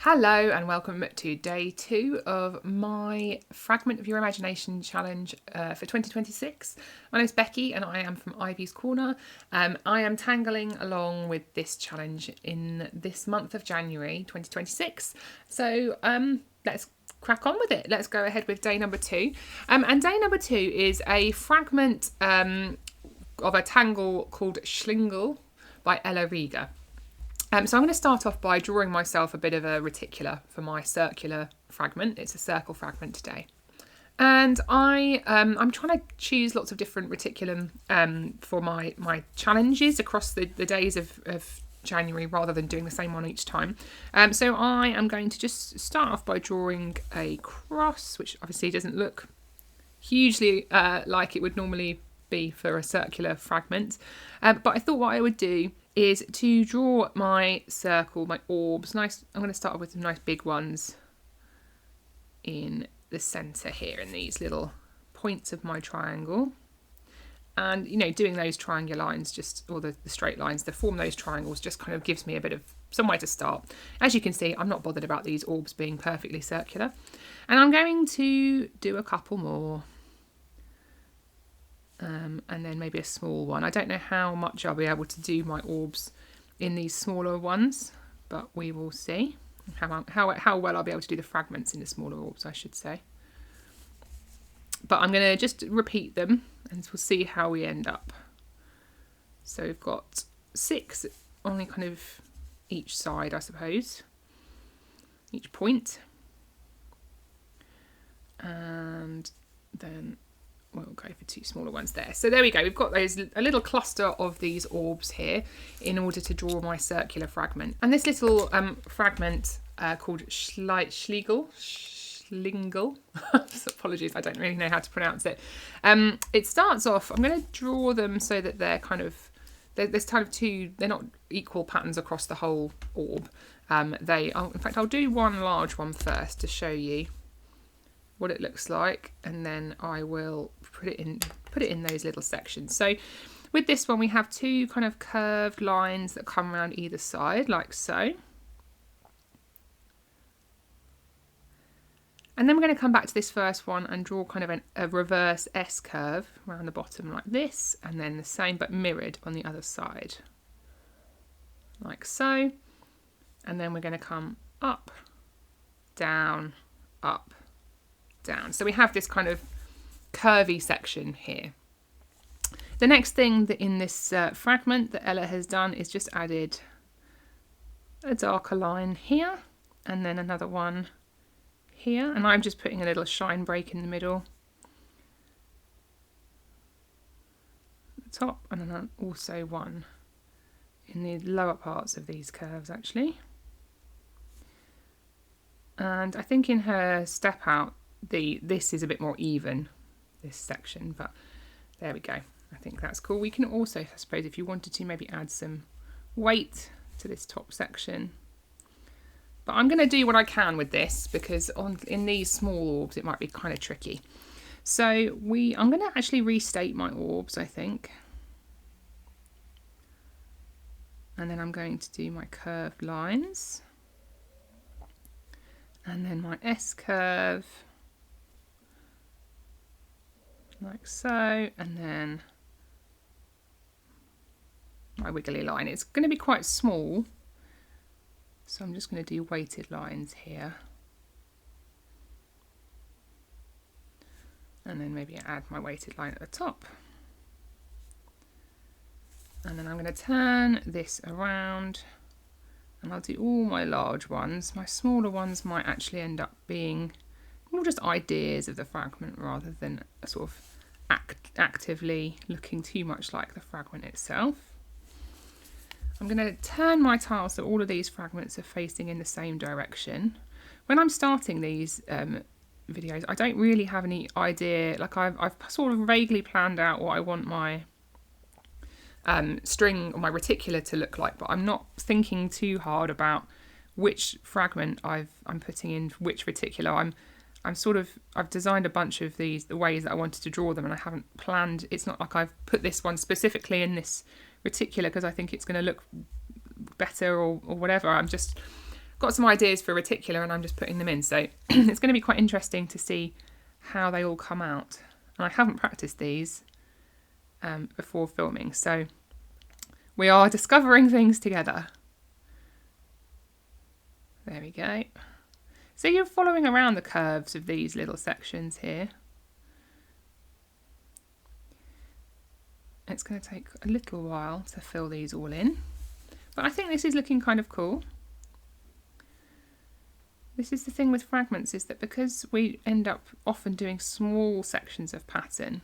Hello and welcome to day 2 of my Fragment of Your Imagination challenge for 2026. My name is Becky and I am from Ivy's Corner. I am tangling along with this challenge in this month of January 2026. So let's crack on with it. Let's go ahead with day number 2. And day number 2 is a fragment of a tangle called Schlingle by Ela Rieger. So I'm going to start off by drawing myself a bit of a reticular for my circular fragment. It's a circle fragment today. And I'm trying to choose lots of different reticulum for my challenges across the days of January rather than doing the same one each time. So I am going to just start off by drawing a cross, which obviously doesn't look hugely like it would normally be for a circular fragment. But I thought what I would do is to draw my circle, my orbs. Nice. I'm going to start with some nice big ones in the centre here, in these little points of my triangle. And, you know, doing those triangular lines, or the straight lines that form those triangles, just kind of gives me a bit of somewhere to start. As you can see, I'm not bothered about these orbs being perfectly circular. And I'm going to do a couple more. And then maybe a small one. I don't know how much I'll be able to do my orbs in these smaller ones, but we will see how well I'll be able to do the fragments in the smaller orbs, I should say. But I'm going to just repeat them and we'll see how we end up. So we've got 6 on kind of each side, I suppose, each point. And then we'll go for 2 smaller ones there. So there we go. We've got a little cluster of these orbs here in order to draw my circular fragment. And this little fragment called Schlingle. Apologies, I don't really know how to pronounce it. It starts off, I'm going to draw them so that they're there's kind of 2, they're not equal patterns across the whole orb. In fact, I'll do one large one first to show you what it looks like, and then I will put it in those little sections. So with this one we have 2 kind of curved lines that come around either side like so. And then we're going to come back to this first one and draw kind of a reverse S curve around the bottom like this, and then the same but mirrored on the other side like so. And then we're going to come up, down, up, down. So we have this kind of curvy section here. The next thing that in this fragment that Ela has done is just added a darker line here and then another one here, and I'm just putting a little shine break in the middle at the top, and then also one in the lower parts of these curves actually. And I think in her step out this is a bit more even, this section, but there we go. I think that's cool. We can also, I suppose, if you wanted to, maybe add some weight to this top section. But I'm going to do what I can with this because in these small orbs it might be kind of tricky. So I'm going to actually restate my orbs, I think. And then I'm going to do my curved lines. And then my S curve. Like so, and then my wiggly line. It's going to be quite small, so I'm just going to do weighted lines here, and then maybe add my weighted line at the top, and then I'm going to turn this around and I'll do all my large ones. My smaller ones might actually end up being more just ideas of the fragment rather than a sort of actively looking too much like the fragment itself. I'm going to turn my tile so all of these fragments are facing in the same direction. When I'm starting these videos, I don't really have any idea, like I've sort of vaguely planned out what I want my string or my reticular to look like, but I'm not thinking too hard about which fragment I'm putting in which reticular. I've designed a bunch of the ways that I wanted to draw them, and I haven't planned. It's not like I've put this one specifically in this reticular because I think it's going to look better or whatever. got some ideas for reticular and I'm just putting them in. So it's going to be quite interesting to see how they all come out. And I haven't practiced these before filming, so we are discovering things together. There we go. So you're following around the curves of these little sections here. It's going to take a little while to fill these all in, but I think this is looking kind of cool. This is the thing with fragments, is that because we end up often doing small sections of pattern,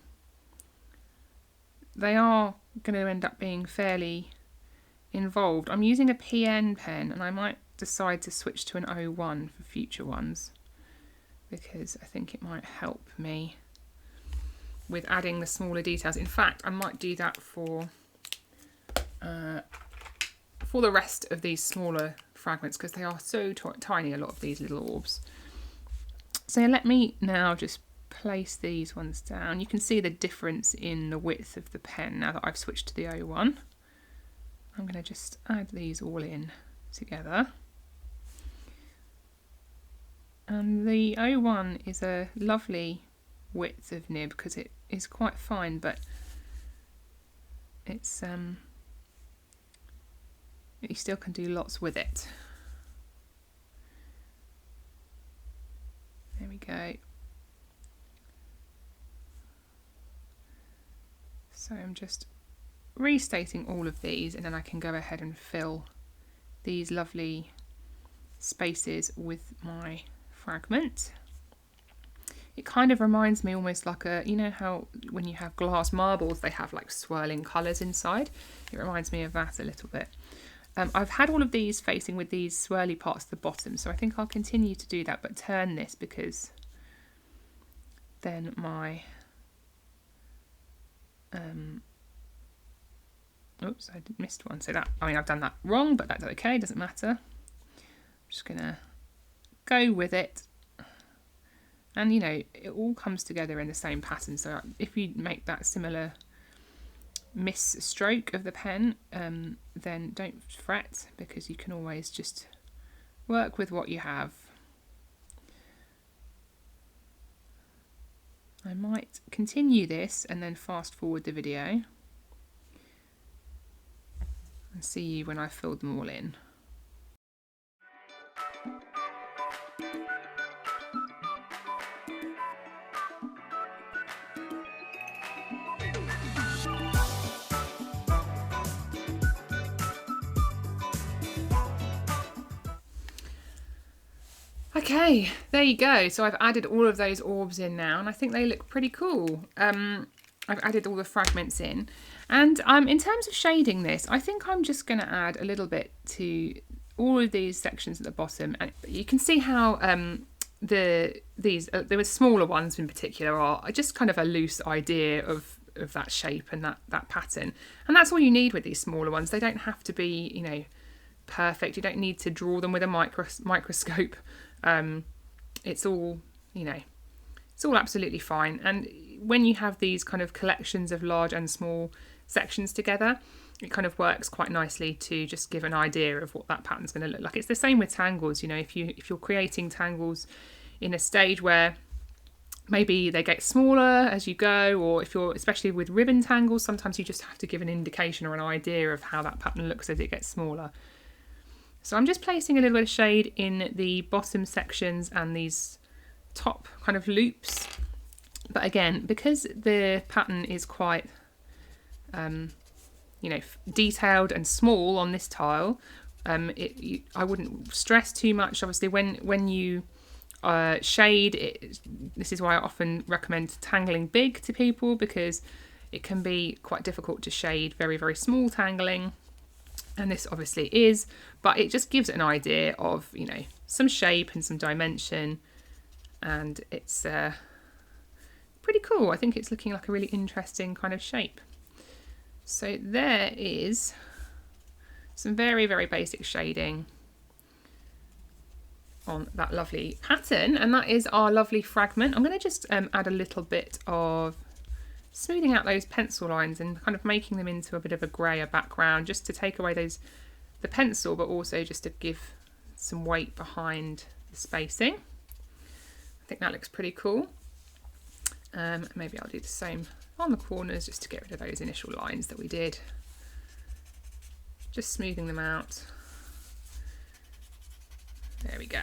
they are going to end up being fairly involved. I'm using a PN pen and I might decide to switch to an 01 for future ones because I think it might help me with adding the smaller details. In fact, I might do that for the rest of these smaller fragments because they are so tiny, a lot of these little orbs. So let me now just place these ones down. You can see the difference in the width of the pen now that I've switched to the 01. I'm going to just add these all in together. And the 01 is a lovely width of nib because it is quite fine, but it's you still can do lots with it. There we go. So I'm just restating all of these and then I can go ahead and fill these lovely spaces with my fragment. It kind of reminds me almost like a, you know how when you have glass marbles they have like swirling colours inside? It reminds me of that a little bit. I've had all of these facing with these swirly parts at the bottom, so I think I'll continue to do that, but turn this because then my oops, I missed one. So that, I mean, I've done that wrong, but that's okay, doesn't matter. I'm just gonna go with it. And you know, it all comes together in the same pattern. So if you make that similar miss stroke of the pen, then don't fret because you can always just work with what you have. I might continue this and then fast forward the video and see you when I've filled them all in. Okay, there you go. So I've added all of those orbs in now and I think they look pretty cool. I've added all the fragments in. And in terms of shading this, I think I'm just going to add a little bit to all of these sections at the bottom. And you can see how there were smaller ones in particular are just kind of a loose idea of that shape and that pattern. And that's all you need with these smaller ones. They don't have to be, you know, perfect. You don't need to draw them with a microscope. It's all, you know, it's all absolutely fine. And when you have these kind of collections of large and small sections together, it kind of works quite nicely to just give an idea of what that pattern's going to look like. It's the same with tangles. You know, if you're creating tangles in a stage where maybe they get smaller as you go, or if you're, especially with ribbon tangles, sometimes you just have to give an indication or an idea of how that pattern looks as it gets smaller. So I'm just placing a little bit of shade in the bottom sections and these top kind of loops. But again, because the pattern is quite, you know, detailed and small on this tile, I wouldn't stress too much. Obviously, when you shade it, this is why I often recommend tangling big to people, because it can be quite difficult to shade very, very small tangling. And this obviously is, but it just gives an idea of, you know, some shape and some dimension, and it's pretty cool. I think it's looking like a really interesting kind of shape. So there is some very, very basic shading on that lovely pattern, and that is our lovely fragment. I'm going to just add a little bit of smoothing out those pencil lines and kind of making them into a bit of a grayer background, just to take away the pencil, but also just to give some weight behind the spacing. I think that looks pretty cool. Maybe I'll do the same on the corners just to get rid of those initial lines that we did. Just smoothing them out. There we go.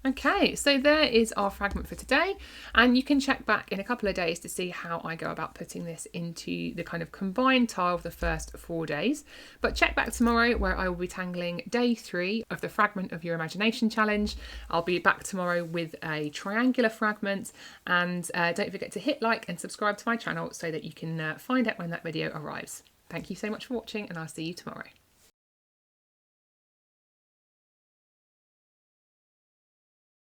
Okay, so there is our fragment for today, and you can check back in a couple of days to see how I go about putting this into the kind of combined tile of the first 4 days. But check back tomorrow where I will be tangling day 3 of the Fragment of Your Imagination challenge. I'll be back tomorrow with a triangular fragment, and don't forget to hit like and subscribe to my channel so that you can find out when that video arrives. Thank you so much for watching, and I'll see you tomorrow.